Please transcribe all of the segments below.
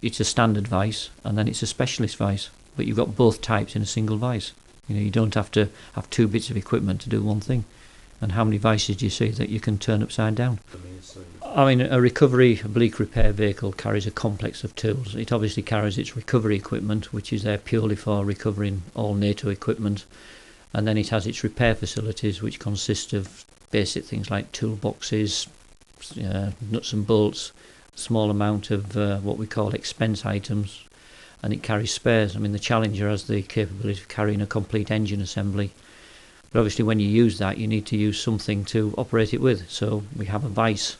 it's a standard vice and then it's a specialist vice, but you've got both types in a single vice. You don't have to have two bits of equipment to do one thing. And how many vices do you see that you can turn upside down? I mean, a oblique repair vehicle carries a complex of tools. It obviously carries its recovery equipment, which is there purely for recovering all NATO equipment. And then it has its repair facilities, which consist of basic things like toolboxes, nuts and bolts, small amount of what we call expense items, and it carries spares. I mean, the Challenger has the capability of carrying a complete engine assembly. But obviously when you use that, you need to use something to operate it with. So we have a vice,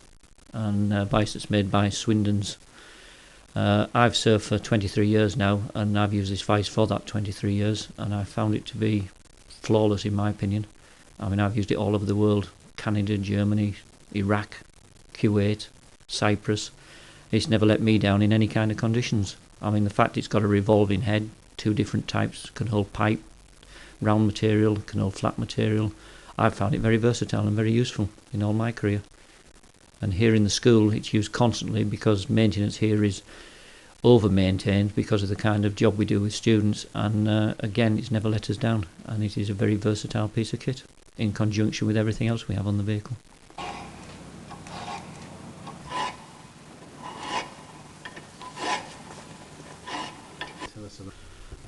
and a vice that's made by Swindens. I've served for 23 years now, and I've used this vice for that 23 years, and I found it to be flawless in my opinion. I mean, I've used it all over the world: Canada, Germany, Iraq, Kuwait, Cyprus. It's never let me down in any kind of conditions. I mean, the fact it's got a revolving head, two different types, can hold pipe, round material, can hold flat material. I've found it very versatile and very useful in all my career. And here in the school it's used constantly because maintenance here is over-maintained because of the kind of job we do with students, and again, it's never let us down, and it is a very versatile piece of kit in conjunction with everything else we have on the vehicle.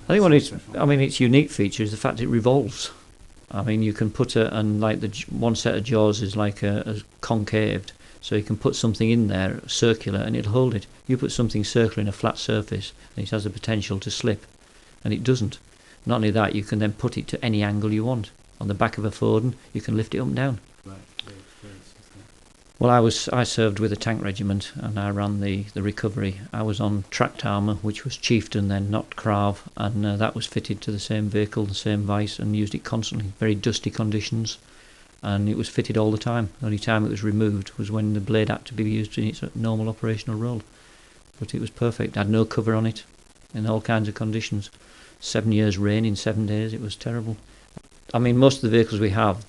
I think its unique feature is the fact it revolves. I mean, you can put one set of jaws is like a concaved, so you can put something in there circular and it'll hold it. You put something circular in a flat surface and it has the potential to slip, and it doesn't. Not only that, you can then put it to any angle you want. On the back of a Foden, you can lift it up and down. Right. Well, I served with a tank regiment and I ran the recovery. I was on tracked armour, which was Chieftain then, not Krav, and that was fitted to the same vehicle, the same vice, and used it constantly. Very dusty conditions, and it was fitted all the time. The only time it was removed was when the blade had to be used in its normal operational role. But it was perfect. I had no cover on it in all kinds of conditions. 7 years rain in 7 days, it was terrible. I mean, most of the vehicles we have,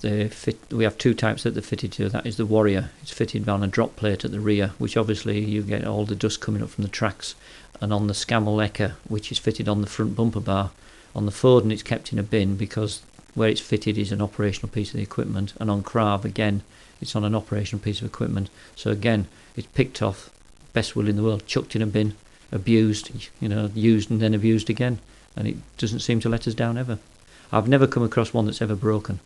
we have two types that they're fitted to. That is the Warrior. It's fitted on a drop plate at the rear, which obviously you get all the dust coming up from the tracks. And on the Scammell Ecker, which is fitted on the front bumper bar. On the Foden, it's kept in a bin because where it's fitted is an operational piece of the equipment. And on Krav, again, it's on an operational piece of equipment. So again, it's picked off, best will in the world, chucked in a bin, abused, used and then abused again. And it doesn't seem to let us down ever. I've never come across one that's ever broken.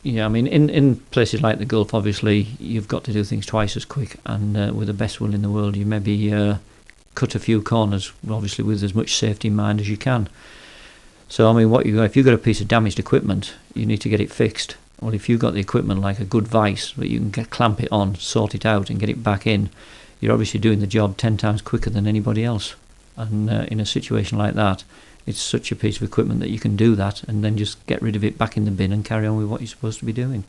Yeah, I mean, in places like the Gulf, obviously, you've got to do things twice as quick, and with the best will in the world, you maybe cut a few corners, obviously with as much safety in mind as you can. So, I mean, if you've got a piece of damaged equipment, you need to get it fixed. Well, if you've got the equipment like a good vice that you can clamp it on, sort it out and get it back in, you're obviously doing the job 10 times quicker than anybody else. And in a situation like that, it's such a piece of equipment that you can do that and then just get rid of it back in the bin and carry on with what you're supposed to be doing.